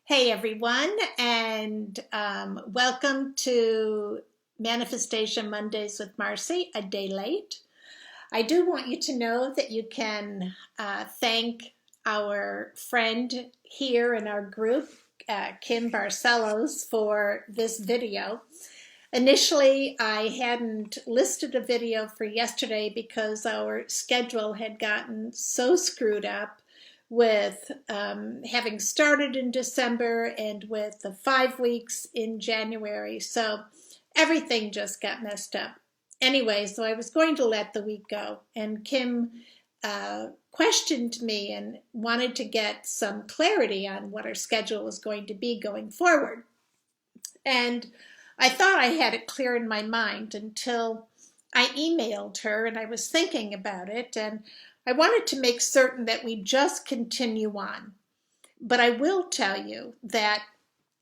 Hey everyone, and welcome to Manifestation Mondays with Marcy, a day late. I do want you to know that you can thank our friend here in our group, Kim Barcelos, for this video. Initially, I hadn't listed a video for yesterday because our schedule had gotten so screwed up with having started in December and with the 5 weeks in January. So everything just got messed up. Anyway, so I was going to let the week go, and Kim questioned me and wanted to get some clarity on what our schedule was going to be going forward. And I thought I had it clear in my mind until I emailed her, and I was thinking about it, and I wanted to make certain that we just continue on. But I will tell you that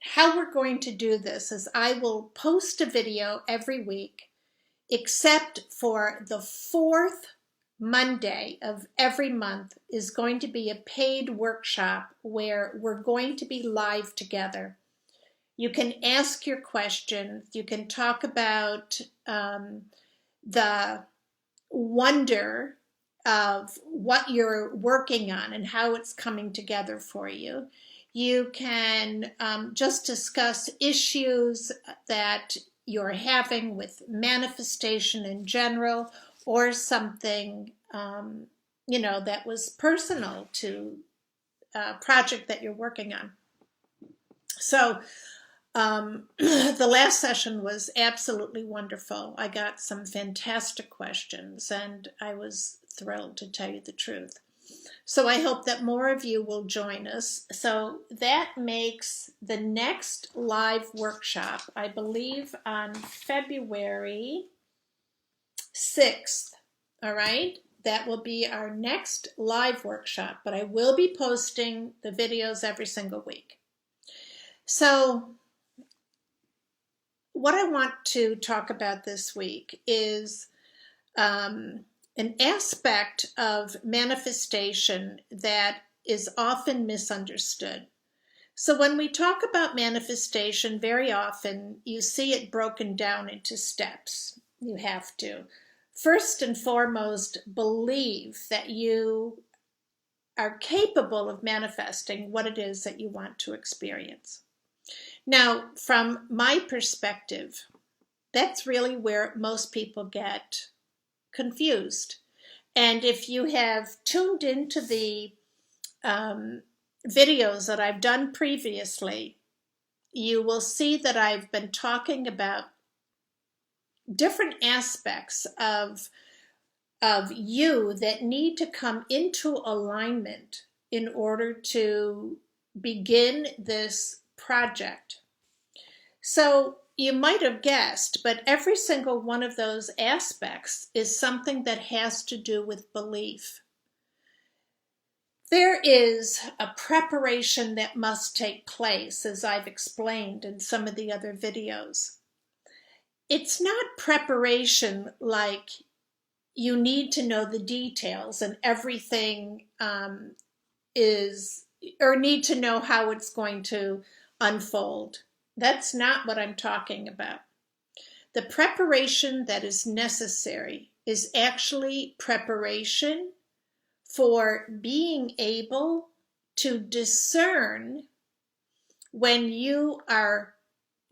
how we're going to do this is I will post a video every week, except for the fourth Monday of every month is going to be a paid workshop where we're going to be live together. You can ask your questions. You can talk about the wonder of what you're working on and how it's coming together for you. You can just discuss issues that you're having with manifestation in general, or something that was personal to a project that you're working on. So the last session was absolutely wonderful. I got some fantastic questions, and I was thrilled, to tell you the truth. So I hope that more of you will join us. So that makes the next live workshop, I believe, on February 6th. All right? That will be our next live workshop, but I will be posting the videos every single week. So what I want to talk about this week is an aspect of manifestation that is often misunderstood. So when we talk about manifestation, very often you see it broken down into steps. You have to, first and foremost, believe that you are capable of manifesting what it is that you want to experience. Now, from my perspective, that's really where most people get confused. And if you have tuned into the videos that I've done previously, you will see that I've been talking about different aspects of you that need to come into alignment in order to begin this project. So you might have guessed, but every single one of those aspects is something that has to do with belief. There is a preparation that must take place, as I've explained in some of the other videos. It's not preparation like you need to know the details and everything need to know how it's going to unfold. That's not what I'm talking about. The preparation that is necessary is actually preparation for being able to discern when you are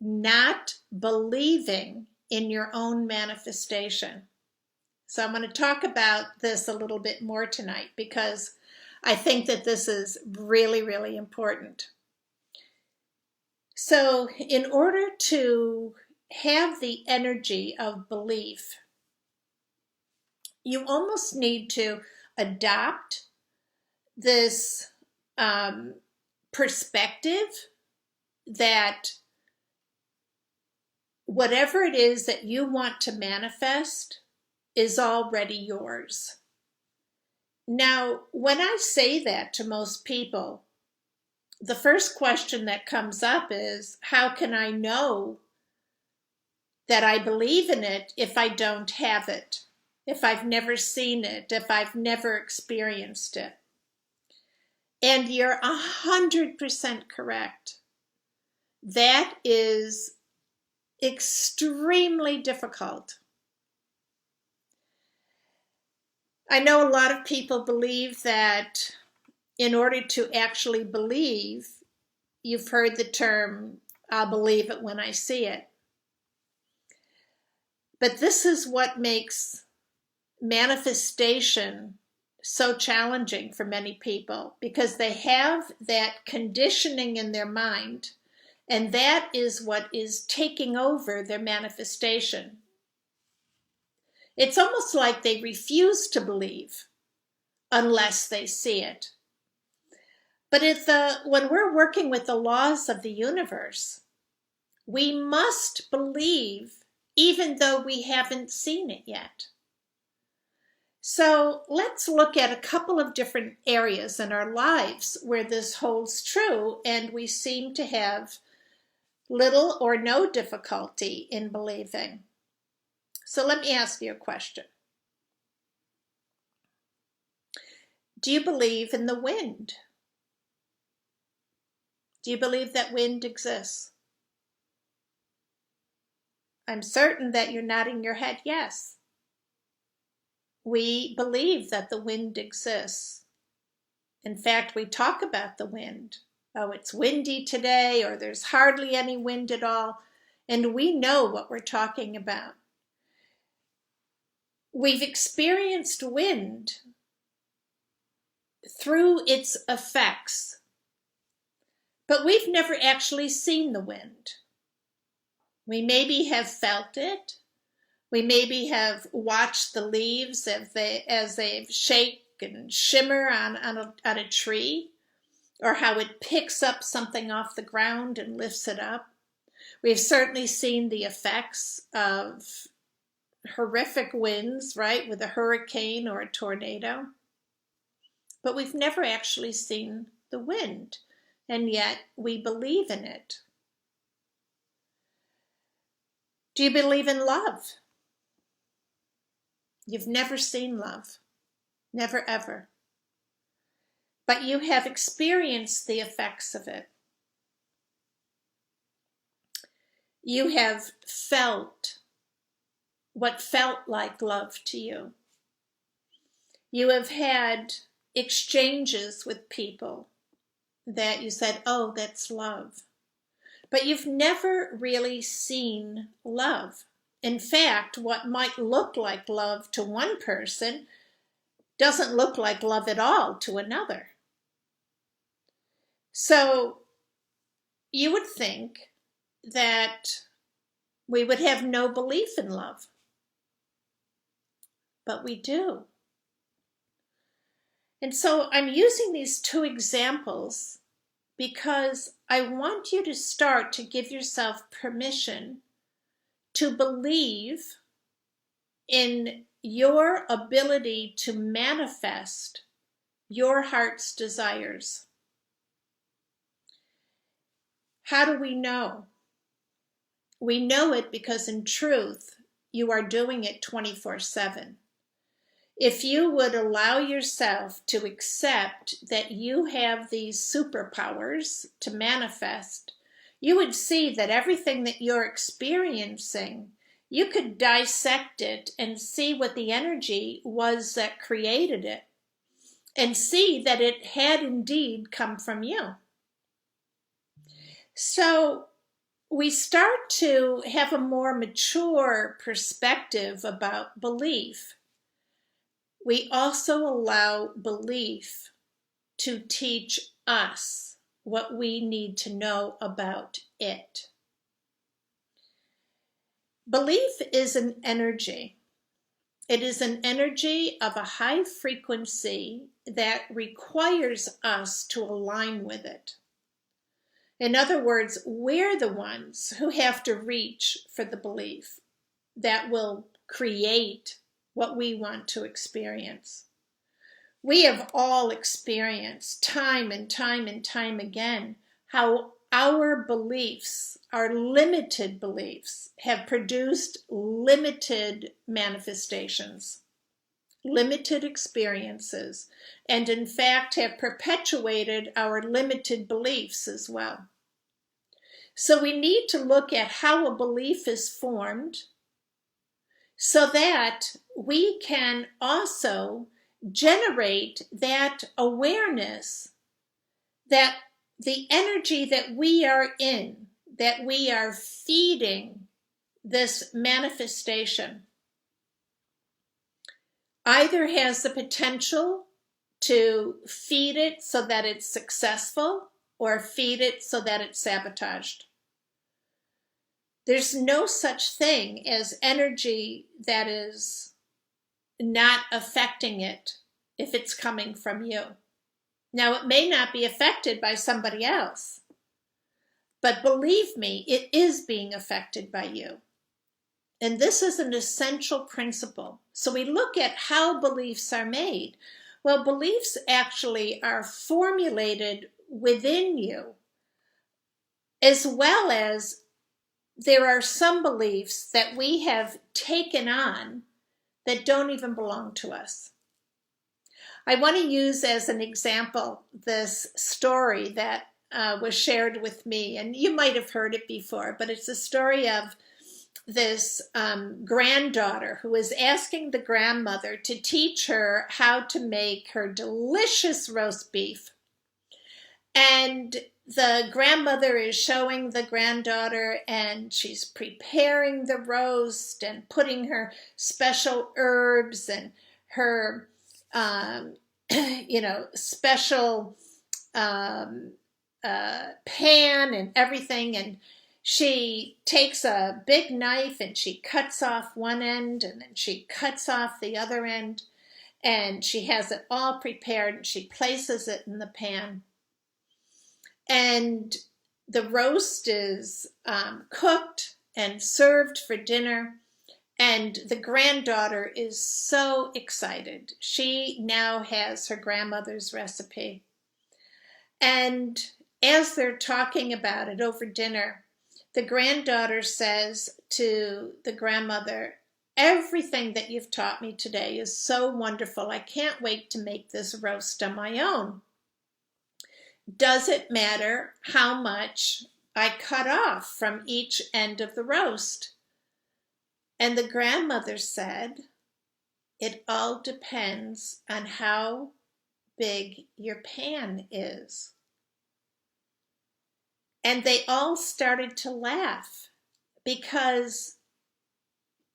not believing in your own manifestation. So I'm going to talk about this a little bit more tonight because I think that this is really, really important. So in order to have the energy of belief, you almost need to adopt this perspective that whatever it is that you want to manifest is already yours. Now, when I say that to most people, the first question that comes up is, how can I know that I believe in it if I don't have it, if I've never seen it, if I've never experienced it? And you're 100% correct. that is extremely difficult. I know a lot of people believe that in order to actually believe, you've heard the term, I'll believe it when I see it. But this is what makes manifestation so challenging for many people, because they have that conditioning in their mind, and that is what is taking over their manifestation. It's almost like they refuse to believe unless they see it. But when we're working with the laws of the universe, we must believe even though we haven't seen it yet. So let's look at a couple of different areas in our lives where this holds true and we seem to have little or no difficulty in believing. So let me ask you a question. Do you believe in the wind? Do you believe that wind exists? I'm certain that you're nodding your head yes. We believe that the wind exists. In fact, we talk about the wind. Oh, it's windy today, or there's hardly any wind at all. And we know what we're talking about. We've experienced wind through its effects, but we've never actually seen the wind. We maybe have felt it. We maybe have watched the leaves as they shake and shimmer on a tree, or how it picks up something off the ground and lifts it up. We've certainly seen the effects of horrific winds, right, with a hurricane or a tornado. But we've never actually seen the wind, and yet we believe in it. Do you believe in love? You've never seen love. Never, ever. But you have experienced the effects of it. You have felt what felt like love to you. You have had exchanges with people that you said, oh, that's love. But you've never really seen love. In fact, what might look like love to one person doesn't look like love at all to another. So you would think that we would have no belief in love. But we do. And so I'm using these two examples because I want you to start to give yourself permission to believe in your ability to manifest your heart's desires. How do we know? We know it because in truth, you are doing it 24/7. If you would allow yourself to accept that you have these superpowers to manifest, you would see that everything that you're experiencing, you could dissect it and see what the energy was that created it, and see that it had indeed come from you. So we start to have a more mature perspective about belief. We also allow belief to teach us what we need to know about it. Belief is an energy. It is an energy of a high frequency that requires us to align with it. In other words, we're the ones who have to reach for the belief that will create what we want to experience. We have all experienced time and time and time again how our beliefs, our limited beliefs, have produced limited manifestations, limited experiences, and in fact have perpetuated our limited beliefs as well. So we need to look at how a belief is formed so that we can also generate that awareness that the energy that we are in, that we are feeding this manifestation, either has the potential to feed it so that it's successful or feed it so that it's sabotaged. There's no such thing as energy that is not affecting it if it's coming from you. Now, it may not be affected by somebody else, but believe me, it is being affected by you. And this is an essential principle. So we look at how beliefs are made. Well, beliefs actually are formulated within you, as well as there are some beliefs that we have taken on that don't even belong to us. I want to use as an example this story that was shared with me, and you might have heard it before, but it's a story of this granddaughter who is asking the grandmother to teach her how to make her delicious roast beef. And the grandmother is showing the granddaughter, and she's preparing the roast and putting her special herbs and her, special pan and everything. And she takes a big knife and she cuts off one end, and then she cuts off the other end, and she has it all prepared, and she places it in the pan. And the roast is cooked and served for dinner. And the granddaughter is so excited. She now has her grandmother's recipe. And as they're talking about it over dinner, the granddaughter says to the grandmother, "Everything that you've taught me today is so wonderful. I can't wait to make this roast on my own. Does it matter how much I cut off from each end of the roast?" And the grandmother said, "It all depends on how big your pan is." And they all started to laugh, because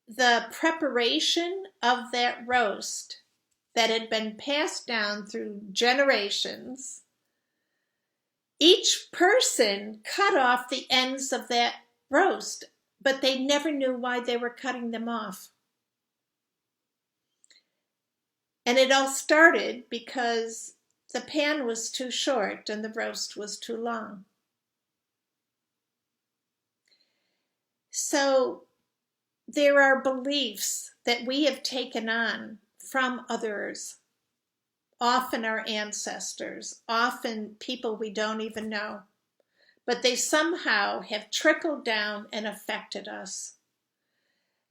the preparation of that roast that had been passed down through generations, each person cut off the ends of that roast, but they never knew why they were cutting them off. And it all started because the pan was too short and the roast was too long. So there are beliefs that we have taken on from others, often our ancestors, often people we don't even know, but they somehow have trickled down and affected us.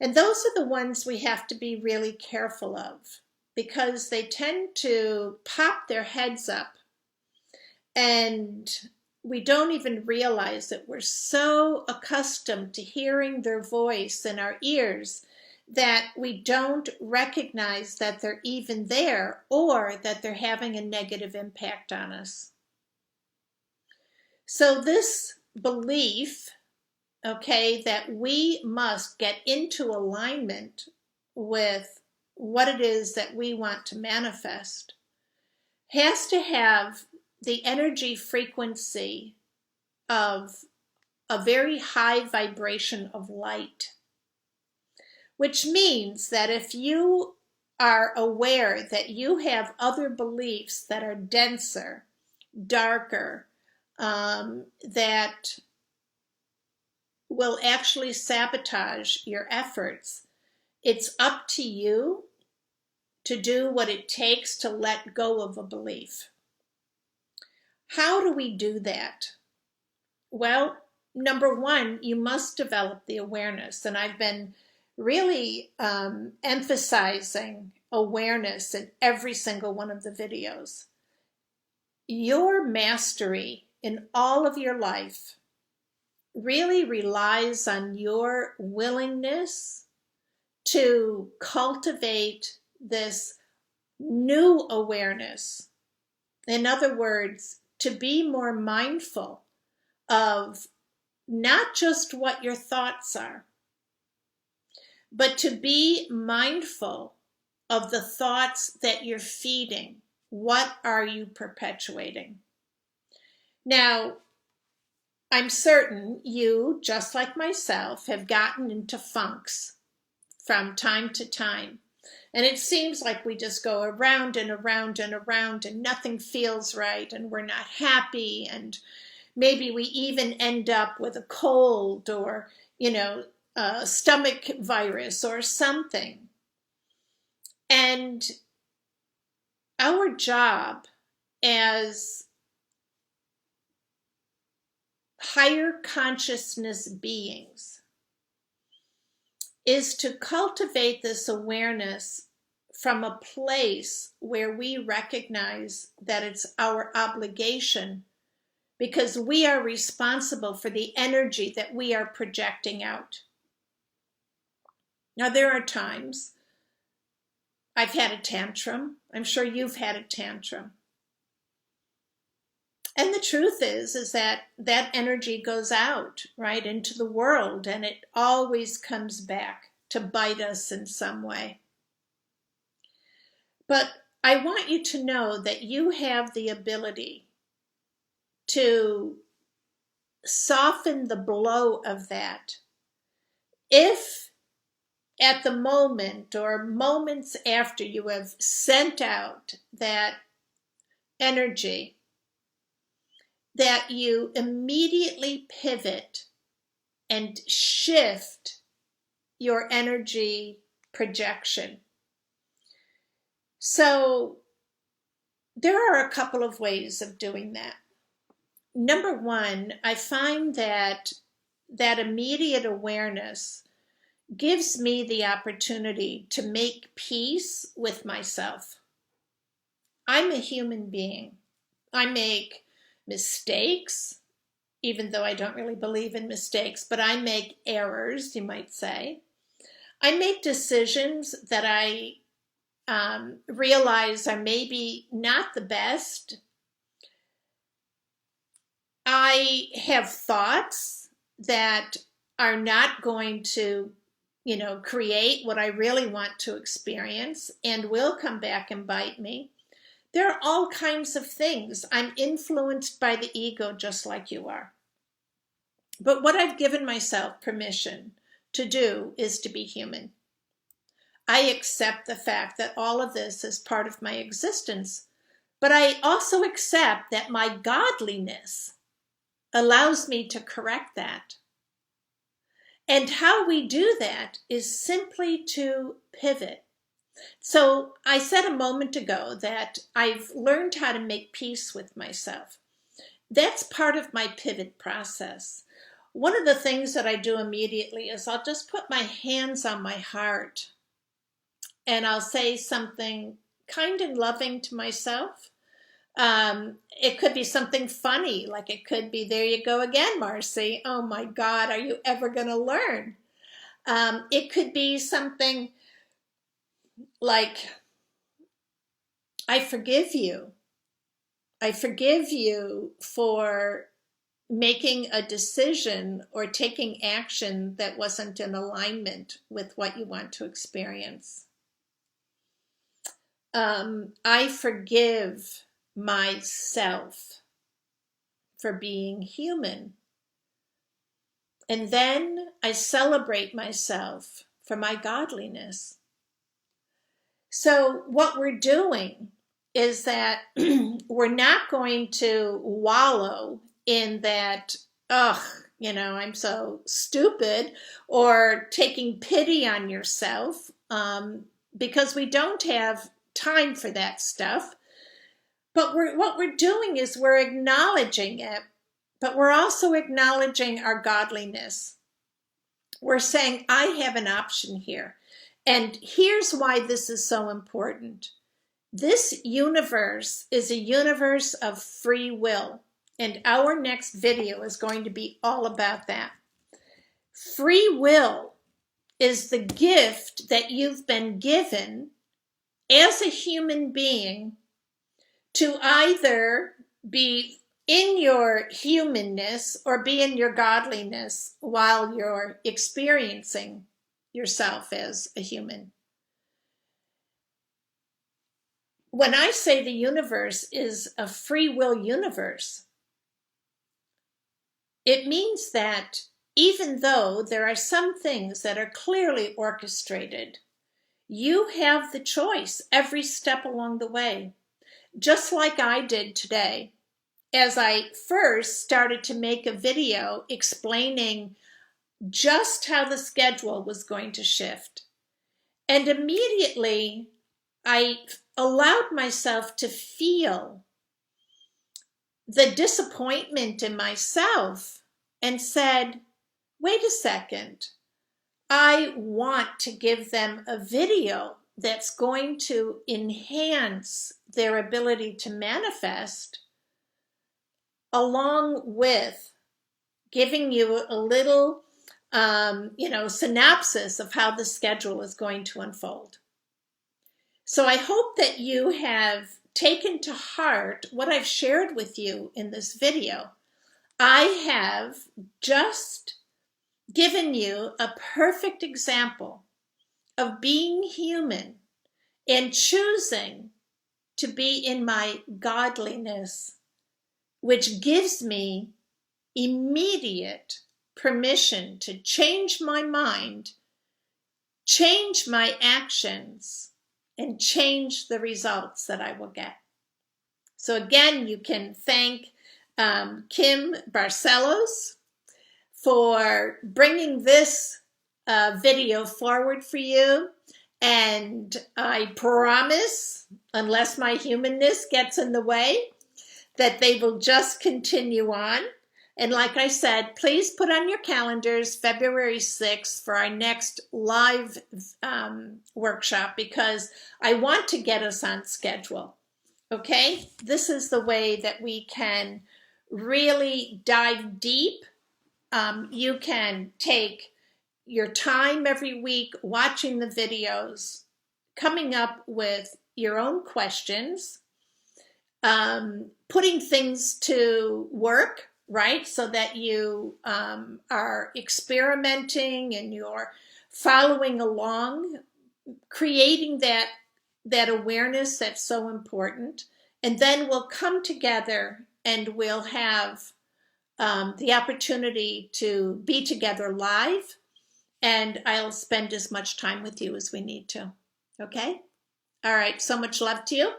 And those are the ones we have to be really careful of, because they tend to pop their heads up, and we don't even realize that we're so accustomed to hearing their voice in our ears that we don't recognize that they're even there, or that they're having a negative impact on us. So this belief, that we must get into alignment with what it is that we want to manifest, has to have the energy frequency of a very high vibration of light, which means that if you are aware that you have other beliefs that are denser, darker, that will actually sabotage your efforts, it's up to you to do what it takes to let go of a belief. How do we do that? Well, number one, you must develop the awareness. And I've been really emphasizing awareness in every single one of the videos. Your mastery in all of your life really relies on your willingness to cultivate this new awareness. In other words, to be more mindful of not just what your thoughts are, but to be mindful of the thoughts that you're feeding. What are you perpetuating? Now, I'm certain you, just like myself, have gotten into funks from time to time. And it seems like we just go around and around and around and nothing feels right and we're not happy. And maybe we even end up with a cold or, a stomach virus or something. And our job as higher consciousness beings is to cultivate this awareness from a place where we recognize that it's our obligation, because we are responsible for the energy that we are projecting out. Now, there are times I've had a tantrum. I'm sure you've had a tantrum. And the truth is that energy goes out, right, into the world, and it always comes back to bite us in some way. But I want you to know that you have the ability to soften the blow of that if at the moment or moments after you have sent out that energy, that you immediately pivot and shift your energy projection. So there are a couple of ways of doing that. Number one, I find that immediate awareness gives me the opportunity to make peace with myself. I'm a human being. I make mistakes, even though I don't really believe in mistakes, but I make errors, you might say. I make decisions that I realize are maybe not the best. I have thoughts that are not going to, create what I really want to experience and will come back and bite me. There are all kinds of things. I'm influenced by the ego just like you are. But what I've given myself permission to do is to be human. I accept the fact that all of this is part of my existence, but I also accept that my godliness allows me to correct that. And how we do that is simply to pivot. So I said a moment ago that I've learned how to make peace with myself. That's part of my pivot process. One of the things that I do immediately is I'll just put my hands on my heart and I'll say something kind and loving to myself. It could be something funny, like it could be, there you go again, Marcy. Oh my God, are you ever going to learn? It could be something like, I forgive you. I forgive you for making a decision or taking action that wasn't in alignment with what you want to experience. I forgive myself for being human. And then I celebrate myself for my godliness. So what we're doing is that we're not going to wallow in that, I'm so stupid, or taking pity on yourself, because we don't have time for that stuff. But what we're doing is we're acknowledging it, but we're also acknowledging our godliness. We're saying, I have an option here. And here's why this is so important. This universe is a universe of free will. And our next video is going to be all about that. Free will is the gift that you've been given as a human being to either be in your humanness or be in your godliness while you're experiencing yourself as a human. When I say the universe is a free will universe, it means that even though there are some things that are clearly orchestrated, you have the choice every step along the way, just like I did today. As I first started to make a video explaining just how the schedule was going to shift. And immediately I allowed myself to feel the disappointment in myself and said, wait a second, I want to give them a video that's going to enhance their ability to manifest, along with giving you a little, synopsis of how the schedule is going to unfold. So I hope that you have taken to heart what I've shared with you in this video. I have just given you a perfect example of being human and choosing to be in my godliness, which gives me immediate permission to change my mind, change my actions, and change the results that I will get. So again, you can thank Kim Barcelos for bringing this video forward for you. And I promise, unless my humanness gets in the way, that they will just continue on. And like I said, please put on your calendars February 6th for our next live workshop, because I want to get us on schedule. Okay? This is the way that we can really dive deep. You can take your time every week watching the videos, coming up with your own questions, putting things to work, right? So that you are experimenting and you're following along, creating that awareness that's so important. And then we'll come together and we'll have the opportunity to be together live, and I'll spend as much time with you as we need to. Okay? All right. So much love to you.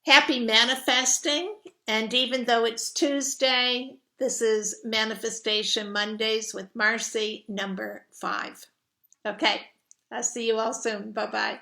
Happy manifesting. And even though it's Tuesday, this is Manifestation Mondays with Marcy, number 5. Okay. I'll see you all soon. Bye-bye.